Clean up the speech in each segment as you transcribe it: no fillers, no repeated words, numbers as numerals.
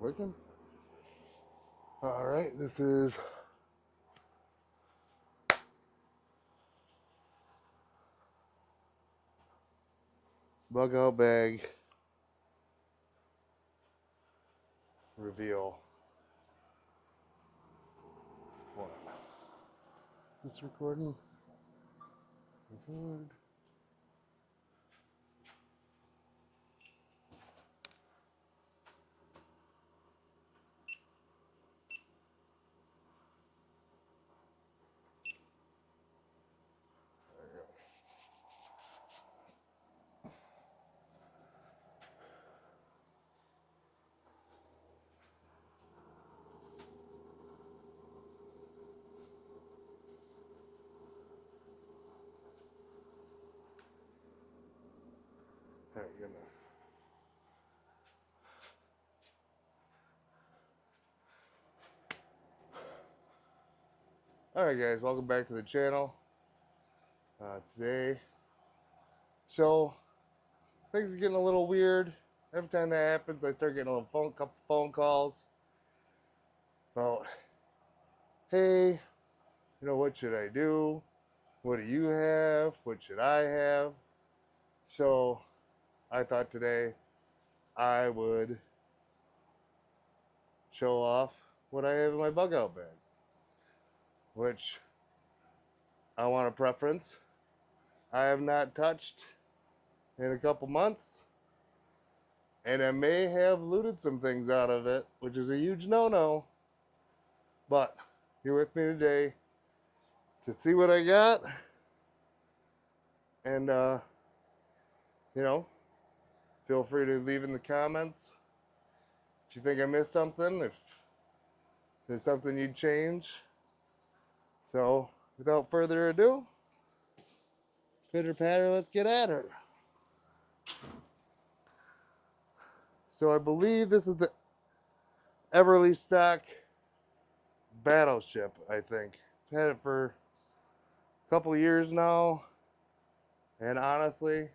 Working? Alright, this is bug out bag reveal. What? Is this recording? Record. There we go. There we go. Alright guys, welcome back to the channel. Today, so things are getting a little weird. Every time that happens, I start getting a couple phone calls about, hey, what should I do? What do you have? What should I have? So I thought today I would show off what I have in my bug out bag, which I want a preference. I have not touched in a couple months, and I may have looted some things out of it, which is a huge no-no. But you're with me today to see what I got, and feel free to leave in the comments if you think I missed something, if there's something you'd change. So without further ado, pitter patter, let's get at her. So I believe this is the Everly Stock Battleship, I think. I've had it for a couple years now, and honestly,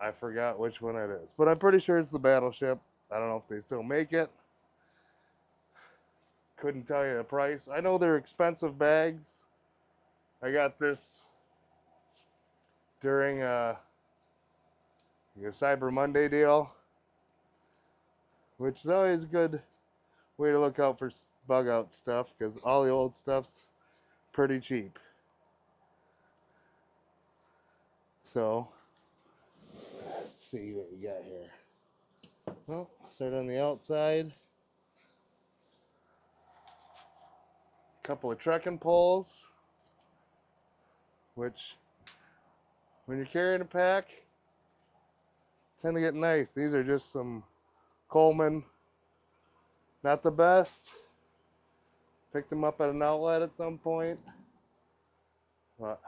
I forgot which one it is. But I'm pretty sure it's the Battleship. I don't know if they still make it. Couldn't tell you the price. I know they're expensive bags. I got this during a Cyber Monday deal, which is always a good way to look out for bug out stuff, because all the old stuff's pretty cheap. So let's see what we got here. Well, start on the outside. A couple of trekking poles, which when you're carrying a pack, tend to get nice. These are just some Coleman, not the best. Picked them up at an outlet at some point. But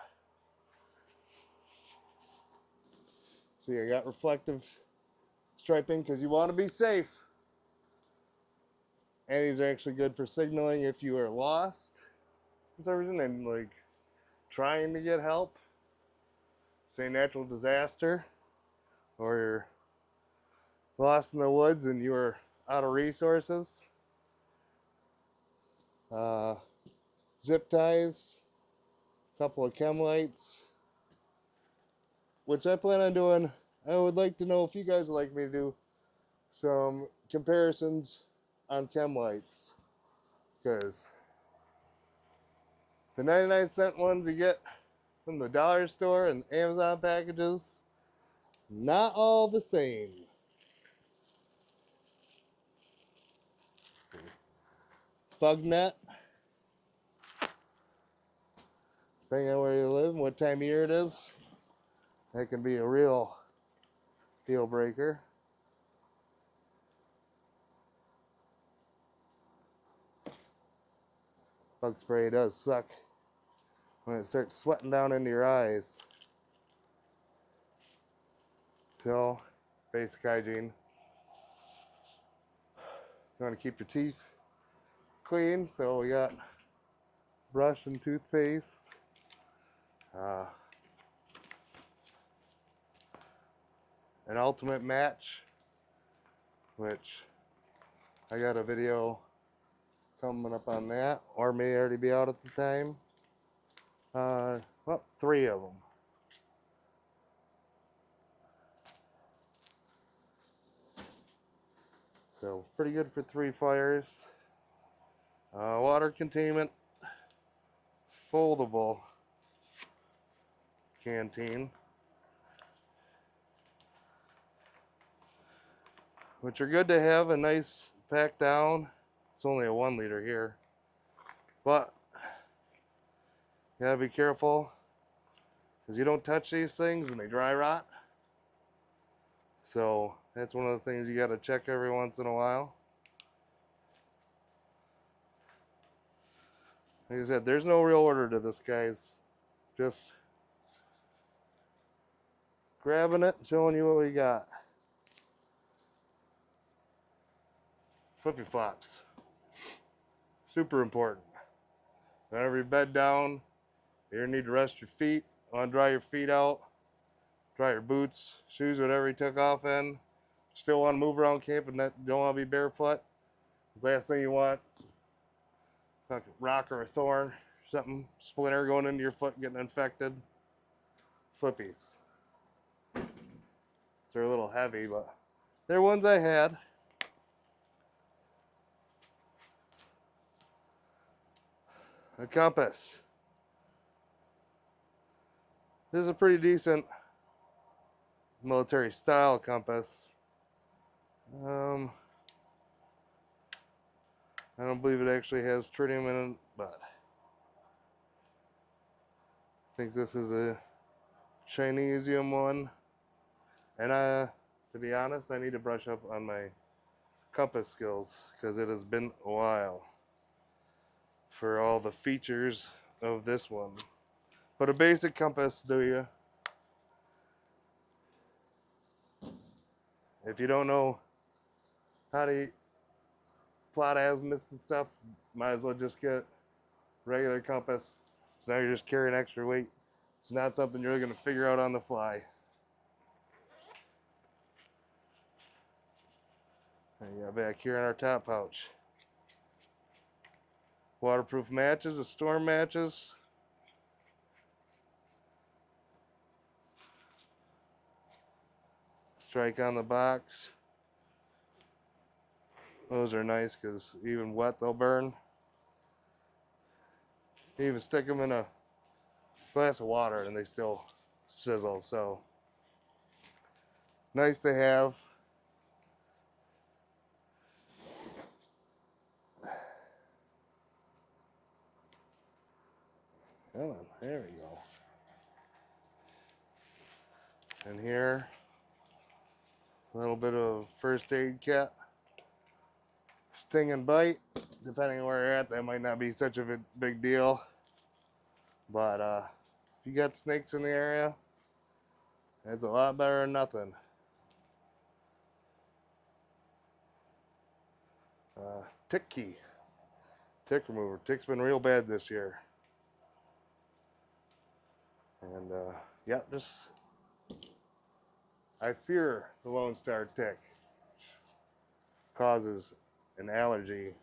see, I got reflective striping because you want to be safe. And these are actually good for signaling if you are lost for some reason and like trying to get help. Say natural disaster, or you're lost in the woods and you are out of resources. Zip ties, a couple of chem lights, which I plan on doing. I would like to know if you guys would like me to do some comparisons on chem lights, because the 99-cent ones you get from the dollar store and Amazon packages, not all the same. Bug net, depending on where you live and what time of year it is, that can be a real deal breaker. Bug spray does suck when it starts sweating down into your eyes. So, basic hygiene. You want to keep your teeth clean, so we got brush and toothpaste. An ultimate match, which I got a video coming up on that, or may already be out at the time. Well, 3 of them. So pretty good for 3 fires. Water containment, foldable canteen, which are good to have a nice pack down. It's only a 1 liter here, but you gotta be careful because you don't touch these things and they dry rot. So that's one of the things you gotta check every once in a while. Like I said, there's no real order to this, guys. Just grabbing it and showing you what we got. Flippy flops. Super important. Whenever you bed down, you need to rest your feet. Want to dry your feet out. Dry your boots, shoes, whatever you took off in. Still want to move around camp and don't want to be barefoot. The last thing you want is like a rock or a thorn, something, splinter going into your foot, getting infected. Flippies. They're a little heavy, but they're ones I had. A compass. This is a pretty decent military style compass. I don't believe it actually has tritium in it, but I think this is a Chinesium one. And to be honest, I need to brush up on my compass skills because it has been a while for all the features of this one. But a basic compass, do you? If you don't know how to plot azimuths and stuff, might as well just get regular compass. So now you're just carrying extra weight. It's not something you're going to figure out on the fly. And you got back here in our top pouch. Waterproof matches with storm matches. Strike on the box. Those are nice because even wet they'll burn. You even stick them in a glass of water and they still sizzle. So nice to have. Come on, there we go. And here, a little bit of first aid kit. Sting and bite, depending on where you're at, that might not be such a big deal. But if you got snakes in the area, it's a lot better than nothing. Tick key, tick remover. Tick's been real bad this year. And yeah, just I fear the Lone Star tick, which causes an allergy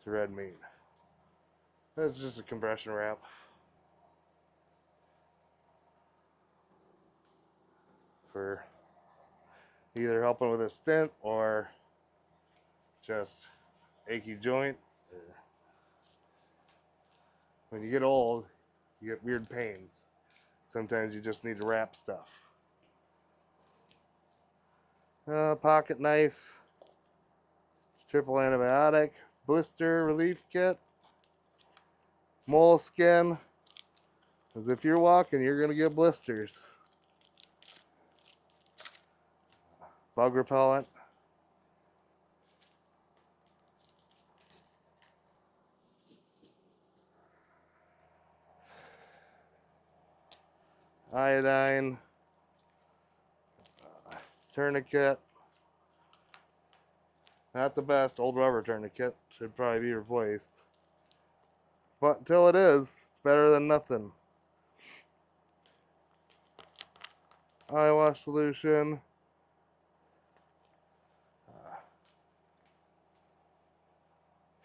to red meat. That's just a compression wrap. For either helping with a stint or just achy joint. When you get old, you get weird pains. Sometimes you just need to wrap stuff. Pocket knife, triple antibiotic, blister relief kit, moleskin. Because if you're walking, you're going to get blisters. Bug repellent. Iodine. Tourniquet. Not the best. Old rubber tourniquet. Should probably be replaced. But until it is, it's better than nothing. Eye wash solution.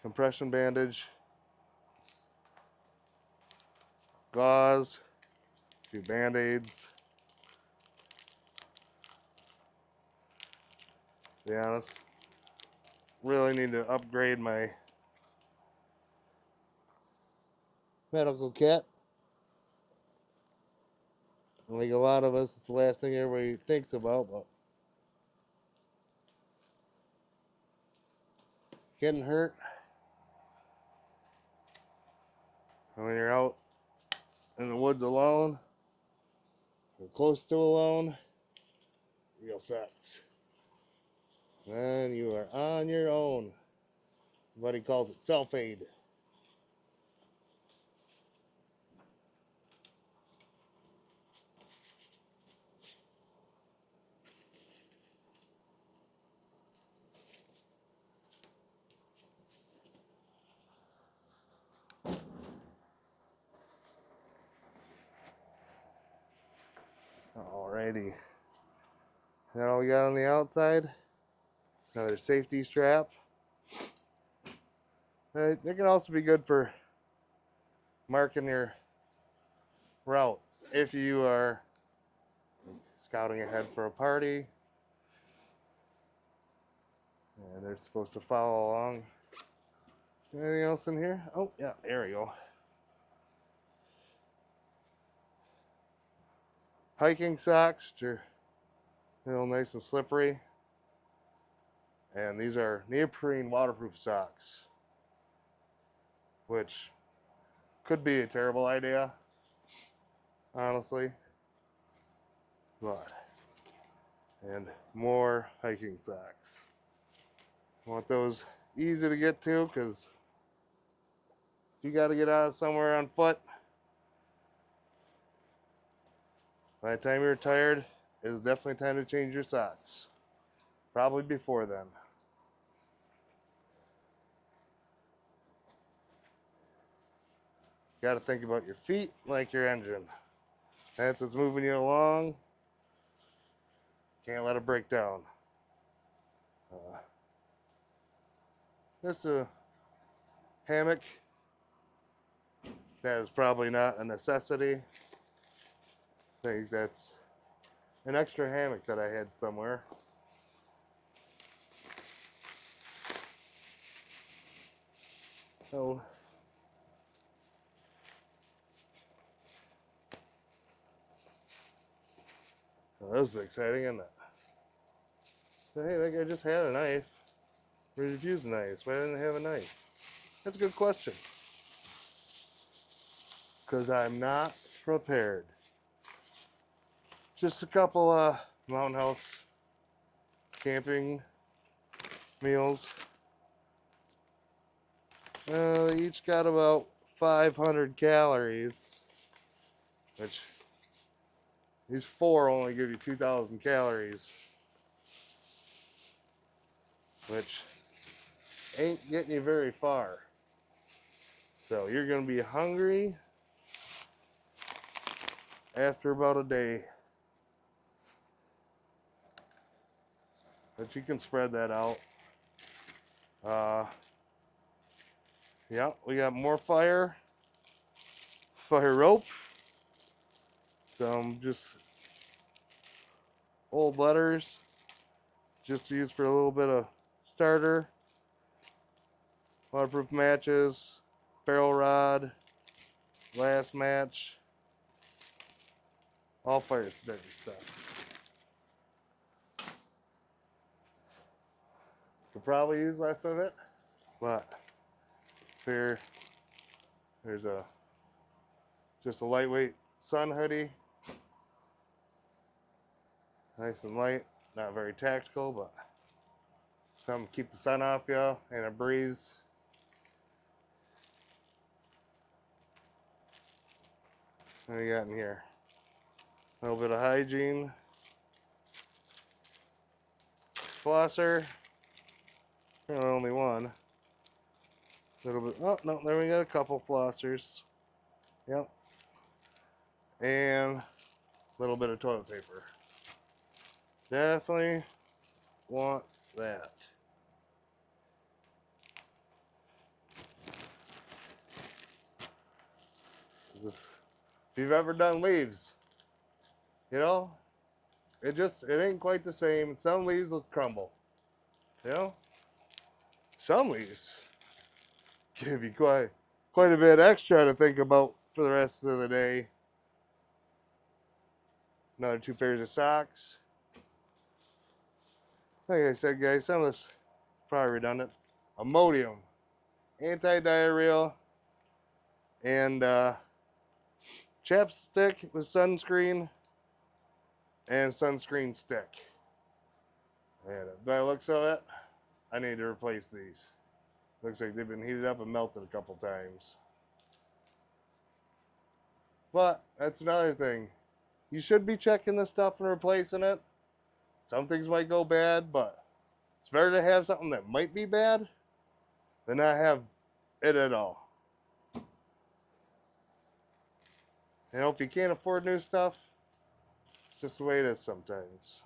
compression bandage, gauze, a few band-aids. To be honest, really need to upgrade my medical kit. Like a lot of us, it's the last thing everybody thinks about, but getting hurt. And when you're out in the woods alone, or close to alone, real sucks. Then you are on your own. Everybody calls it self-aid. Alrighty. That all we got on the outside. Another safety strap. They can also be good for marking your route if you are scouting ahead for a party and they're supposed to follow along. Anything else in here? Oh yeah, there we go. Hiking socks, they're real nice and slippery. And these are neoprene waterproof socks, which could be a terrible idea, honestly. But, and more hiking socks. Want those easy to get to, because if you got to get out of somewhere on foot, by the time you're tired, it's definitely time to change your socks. Probably before then. Got to think about your feet like your engine. That's what's moving you along. Can't let it break down. This is a hammock. That is probably not a necessity. I think that's an extra hammock that I had somewhere. So, well, this is exciting, isn't it? So, hey, that guy just had a knife. We refused knives. Why didn't they have a knife? That's a good question. Because I'm not prepared. Just a couple Mountain House camping meals. They each got about 500 calories, which these 4 only give you 2,000 calories, which ain't getting you very far. So you're going to be hungry after about a day. But you can spread that out. Yeah, we got more fire rope, some just old letters, just to use for a little bit of starter, waterproof matches, ferro rod, glass match, all fire starter stuff. Could probably use less of it, but there's just a lightweight sun hoodie, nice and light, not very tactical, but something to keep the sun off you and a breeze. What do we got in here? A little bit of hygiene, flosser, apparently only one. A little bit, oh no, there we got a couple flossers. Yep. And a little bit of toilet paper. Definitely want that. If you've ever done leaves, you know, it ain't quite the same. Some leaves will crumble, you know. Some leaves give you quite a bit extra to think about for the rest of the day. Another 2 pairs of socks. Like I said, guys, some of this probably redundant. Imodium, anti-diarrheal, and chapstick with sunscreen and sunscreen stick. And by the looks of it, I need to replace these. Looks like they've been heated up and melted a couple times. But that's another thing. You should be checking this stuff and replacing it. Some things might go bad, but it's better to have something that might be bad than not have it at all. You know, if you can't afford new stuff, it's just the way it is sometimes.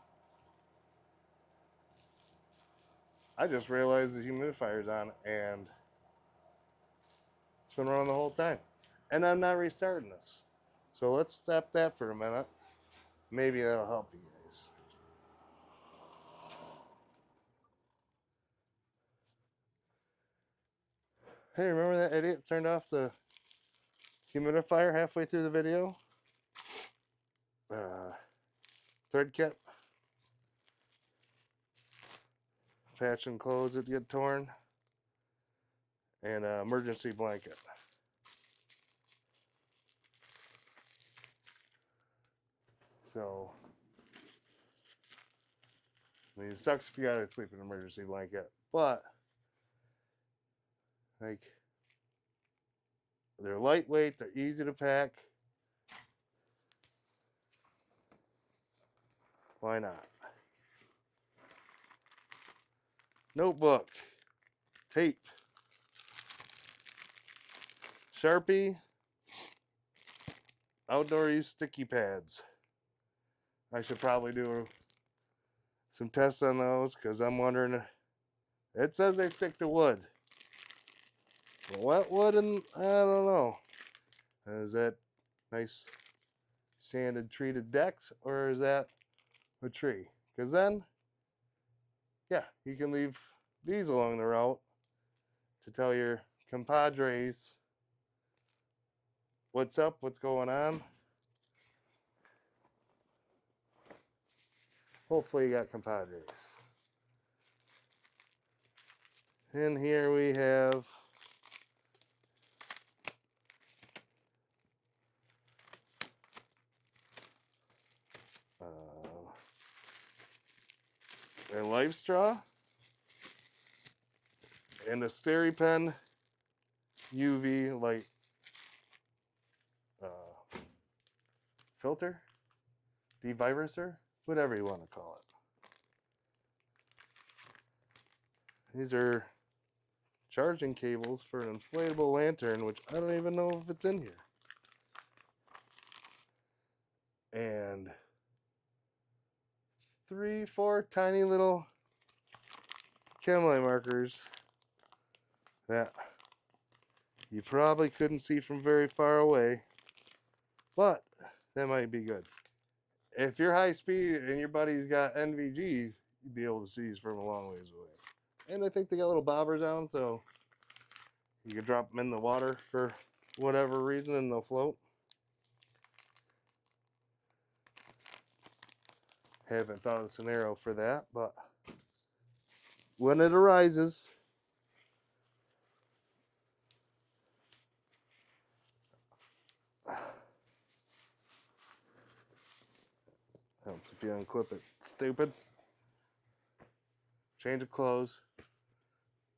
I just realized the humidifier's on and it's been running the whole time. And I'm not restarting this. So let's stop that for a minute. Maybe that'll help you guys. Hey, remember that idiot turned off the humidifier halfway through the video? Thread kit. Patch and clothes that get torn. And an emergency blanket. So, I mean, it sucks if you gotta sleep in an emergency blanket, but like, they're lightweight, they're easy to pack. Why not? Notebook, tape, Sharpie, outdoor use sticky pads. I should probably do some tests on those because I'm wondering. It says they stick to wood. But wet wood, and I don't know. Is that nice sanded treated decks or is that a tree? Because then, yeah, you can leave these along the route to tell your compadres what's up, what's going on. Hopefully you got compadres. And here we have a life straw and a SteriPen UV light filter, deviruser, whatever you want to call it. These are charging cables for an inflatable lantern, which I don't even know if it's in here. And 3, 4 tiny little chem markers that you probably couldn't see from very far away, but that might be good. If you're high speed and your buddy's got NVGs, you'd be able to see these from a long ways away. And I think they got little bobbers on them, so you can drop them in the water for whatever reason and they'll float. Haven't thought of a scenario for that, but when it arises, helps if you unclip it. Stupid. Change of clothes.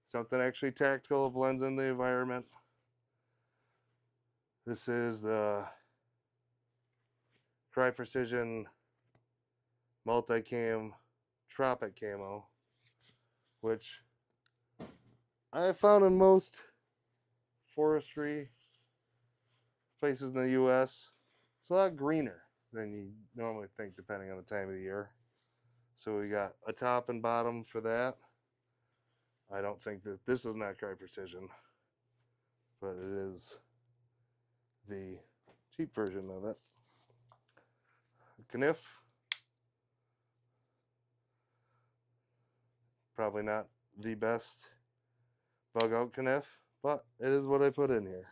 Something actually tactical, blends in the environment. This is the Crye Precision Multicam Tropic Camo, which I have found in most forestry places in the US. It's a lot greener than you normally think depending on the time of the year. So we got a top and bottom for that. I don't think that this is not Crye Precision, but it is the cheap version of it. Kniff. Probably not the best bug out kniff, but it is what I put in here.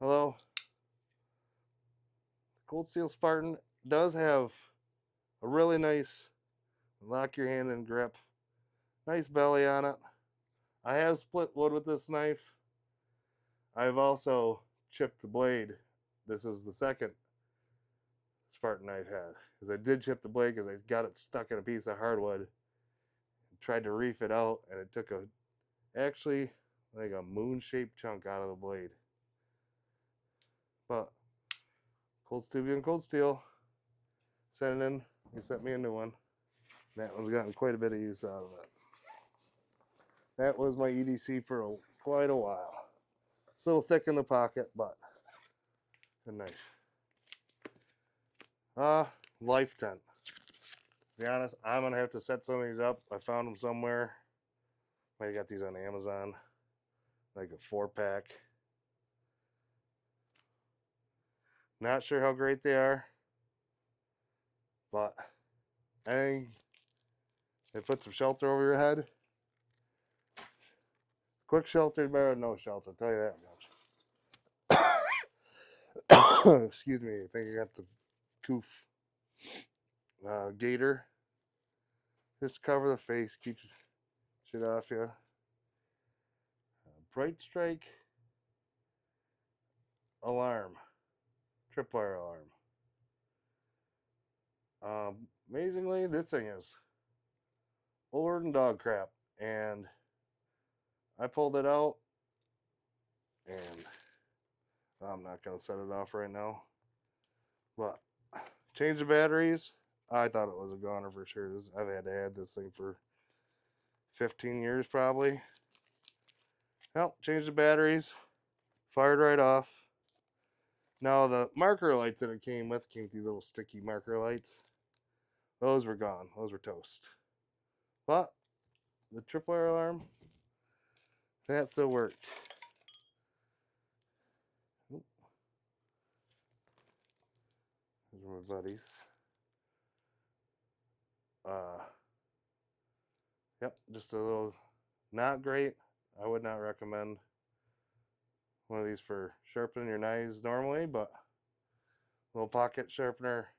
Although the Cold Steel Spartan does have a really nice lock your hand and grip, nice belly on it. I have split wood with this knife. I've also chipped the blade. This is the second Spartan I've had, because I did chip the blade because I got it stuck in a piece of hardwood. Tried to reef it out, and it took actually like a moon-shaped chunk out of the blade. But Cold Steel, Cold Steel sent it in. He sent me a new one. That one's gotten quite a bit of use out of it. That was my EDC for quite a while. It's a little thick in the pocket, but good knife. Life tent. To be honest, I'm gonna have to set some of these up. I found them somewhere. Might have got these on Amazon, like a 4-pack. Not sure how great they are, but I think they put some shelter over your head. Quick shelter is better than no shelter, I'll tell you that much. Excuse me, I think I got the Koof gator. Just cover the face, keep shit off you. Bright Strike alarm, tripwire alarm. Amazingly, this thing is older than dog crap, and I pulled it out, and I'm not gonna set it off right now, but change the batteries. I thought it was a goner for sure. I've had to add this thing for 15 years probably. Well, changed the batteries, fired right off. Now the marker lights that it came with these little sticky marker lights. Those were gone. Those were toast. But the tripwire alarm, that still worked. Those are my buddies. Yep, just a little, not great. I would not recommend one of these for sharpening your knives normally, but a little pocket sharpener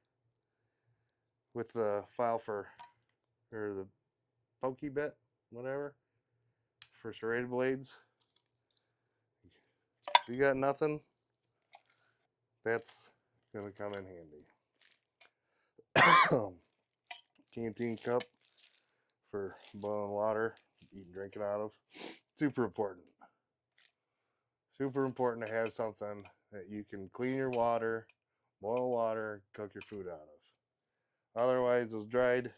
with the file for, or the pokey bit, whatever, for serrated blades. If you got nothing, that's gonna come in handy. Canteen cup for boiling water, eating, drinking out of. Super important. Super important to have something that you can clean your water, boil water, cook your food out of. Otherwise, those dried,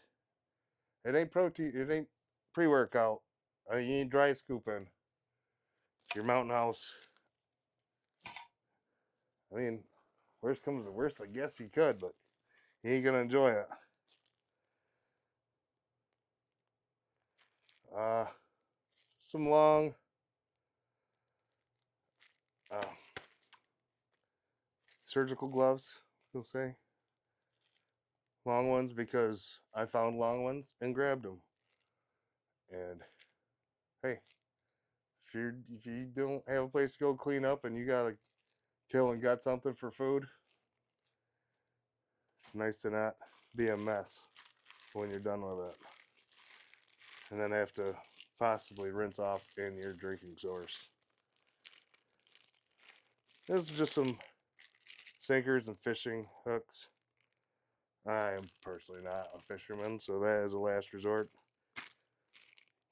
it ain't protein, it ain't pre-workout. You ain't dry scooping your Mountain House. I mean, worst comes to worst, I guess you could, but you ain't gonna enjoy it. Some long surgical gloves, we'll say. Long ones, because I found long ones and grabbed them. And hey, if you don't have a place to go clean up and you gotta kill and gut something for food, it's nice to not be a mess when you're done with it, and then have to possibly rinse off in your drinking source. This is just some sinkers and fishing hooks. I am personally not a fisherman, so that is a last resort.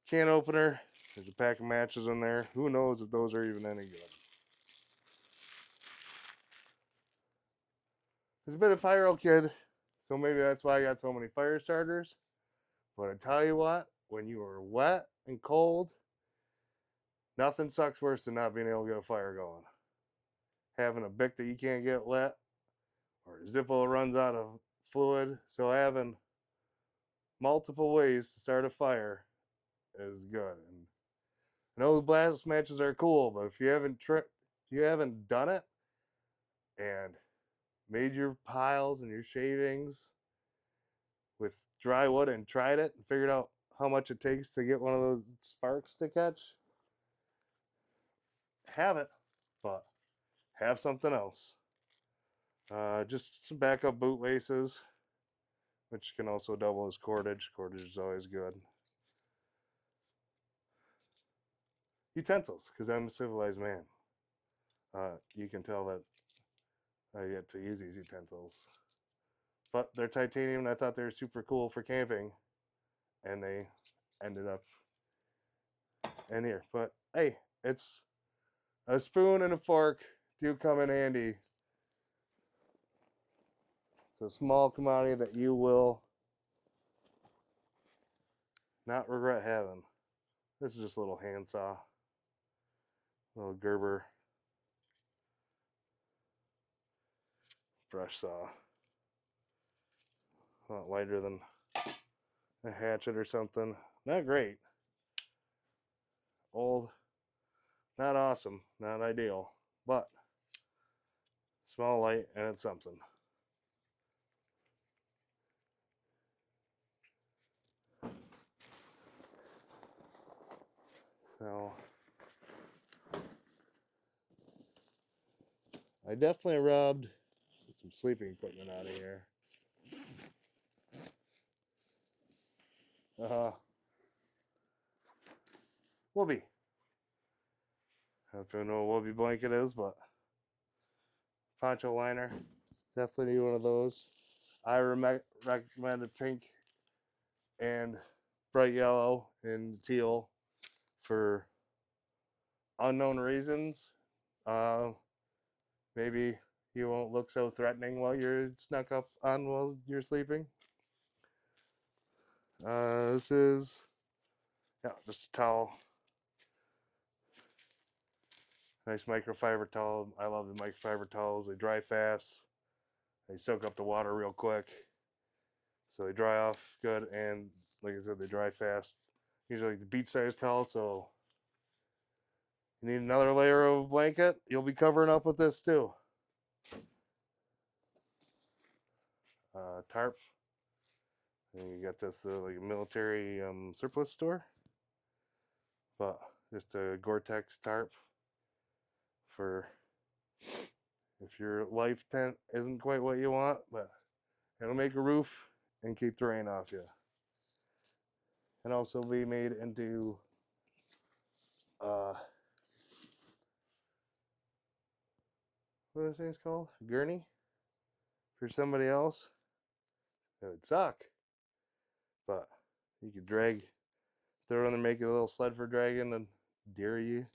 Can opener. There's a pack of matches in there. Who knows if those are even any good. There's a bit of pyro kid, so maybe that's why I got so many fire starters. But I tell you what, when you are wet and cold, nothing sucks worse than not being able to get a fire going. Having a Bic that you can't get lit, or a Zippo runs out of fluid. So having multiple ways to start a fire is good. And I know the blast matches are cool, but if you haven't done it, and made your piles and your shavings with dry wood and tried it and figured out how much it takes to get one of those sparks to catch, have it, but have something else. Just some backup boot laces, which can also double as cordage. Cordage is always good. Utensils, because I'm a civilized man. You can tell that I get to use these utensils. But they're titanium, and I thought they were super cool for camping, and they ended up in here. But hey, it's a spoon and a fork do come in handy. It's a small commodity that you will not regret having. This is just a little handsaw, little Gerber brush saw. A lot lighter than a hatchet or something. Not great. Old. Not awesome. Not ideal. But small, light, and it's something. So I definitely rubbed some sleeping equipment out of here. Whoopee. I don't know what whoopee blanket is, but poncho liner. Definitely need one of those. I recommended pink and bright yellow and teal for unknown reasons. Maybe you won't look so threatening while you're snuck up on while you're sleeping. This is, yeah, just a towel. Nice microfiber towel. I love the microfiber towels. They dry fast. They soak up the water real quick. So they dry off good, and like I said, they dry fast. Usually like the beach size towel, so you need another layer of blanket, you'll be covering up with this too. Tarp. And you got this like a military surplus store, but just a Gore-Tex tarp for if your life tent isn't quite what you want, but it'll make a roof and keep the rain off you. And also be made into what are those things called? Gurney for somebody else. It would suck, but you could drag, throw in there, make it a little sled for dragging and deer you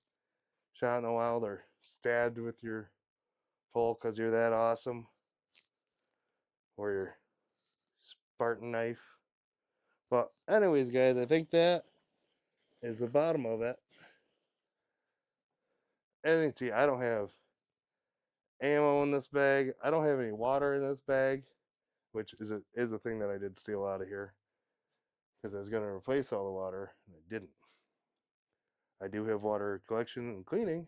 shot in the wild or stabbed with your pole because you're that awesome, or your Spartan knife. But anyways, guys, I think that is the bottom of it. As you can see, I don't have ammo in this bag. I don't have any water in this bag, which is a thing that I did steal out of here because I was going to replace all the water, and I didn't. I do have water collection and cleaning,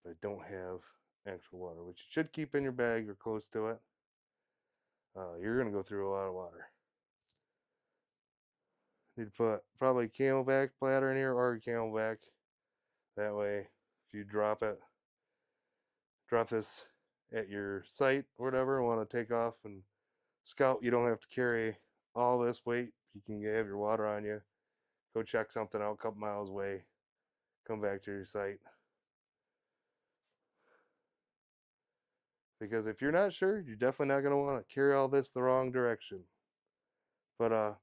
but I don't have actual water, which you should keep in your bag or close to it. You're going to go through a lot of water. Need to put probably Camelback bladder in here or a Camelback. That way, if you drop this at your site or whatever, want to take off and scout, you don't have to carry all this weight. You can have your water on you. Go check something out a couple miles away. Come back to your site. Because if you're not sure, you're definitely not going to want to carry all this the wrong direction. But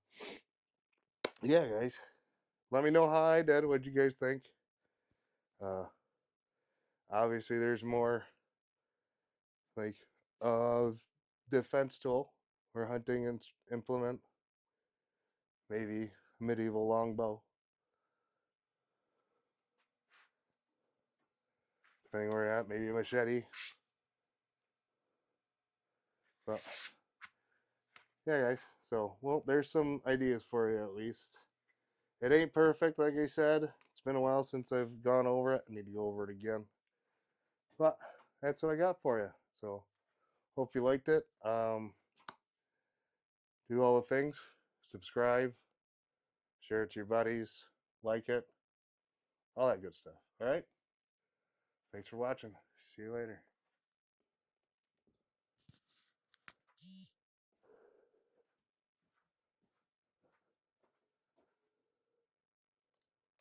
yeah, guys, let me know how I did. What'd you guys think? Obviously, there's more like defense tool or hunting implement. Maybe a medieval longbow. Depending where you're at, maybe a machete. But yeah, guys. So, well, there's some ideas for you at least. It ain't perfect, like I said. It's been a while since I've gone over it. I need to go over it again. But that's what I got for you. So hope you liked it. Do all the things. Subscribe, share it to your buddies, like it, all that good stuff. All right? Thanks for watching. See you later.